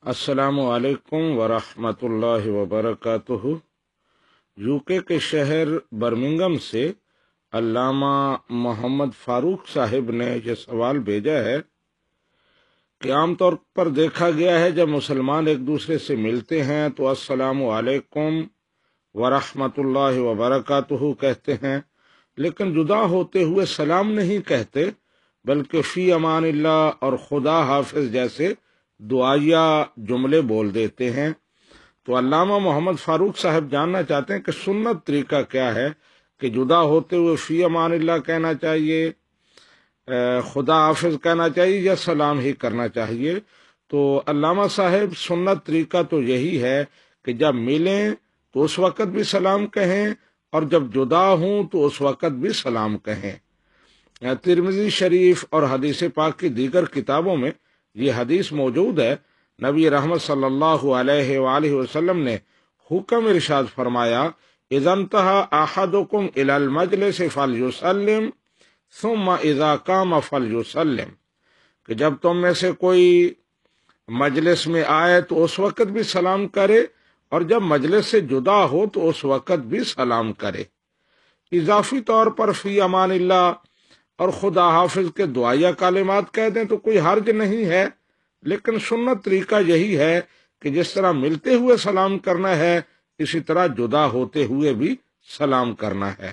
السلام علیکم ورحمۃ اللہ وبرکاتہ۔ یوکے کے شہر برمنگم سے علامہ محمد فاروق صاحب نے یہ سوال بھیجا ہے کہ عام طور پر دیکھا گیا ہے جب مسلمان ایک دوسرے سے ملتے ہیں تو السلام علیکم ورحمۃ اللہ وبرکاتہ کہتے ہیں، لیکن جدا ہوتے ہوئے سلام نہیں کہتے بلکہ فی امان اللہ اور خدا حافظ جیسے دعائیہ جملے بول دیتے ہیں۔ تو علامہ محمد فاروق صاحب جاننا چاہتے ہیں کہ سنت طریقہ کیا ہے کہ جدا ہوتے ہوئے فی امان اللہ کہنا چاہیے، خدا حافظ کہنا چاہیے یا سلام ہی کرنا چاہیے؟ تو علامہ صاحب سنت طریقہ تو یہی ہے کہ جب ملیں تو اس وقت بھی سلام کہیں اور جب جدا ہوں تو اس وقت بھی سلام کہیں۔ ترمذی شریف اور حدیث پاک کی دیگر کتابوں میں یہ حدیث موجود ہے۔ نبی رحمت صلی اللہ علیہ وآلہ وسلم نے حکم ارشاد فرمایا، اذا انتہى احدکم الی المجلس فلیسلم ثم اذا قام فلیسلم، کہ جب تم میں سے کوئی مجلس میں آئے تو اس وقت بھی سلام کرے اور جب مجلس سے جدا ہو تو اس وقت بھی سلام کرے۔ اضافی طور پر فی امان اللہ اور خدا حافظ کے دعائیہ کلمات کہہ دیں تو کوئی حرج نہیں ہے، لیکن سنت طریقہ یہی ہے کہ جس طرح ملتے ہوئے سلام کرنا ہے اسی طرح جدا ہوتے ہوئے بھی سلام کرنا ہے۔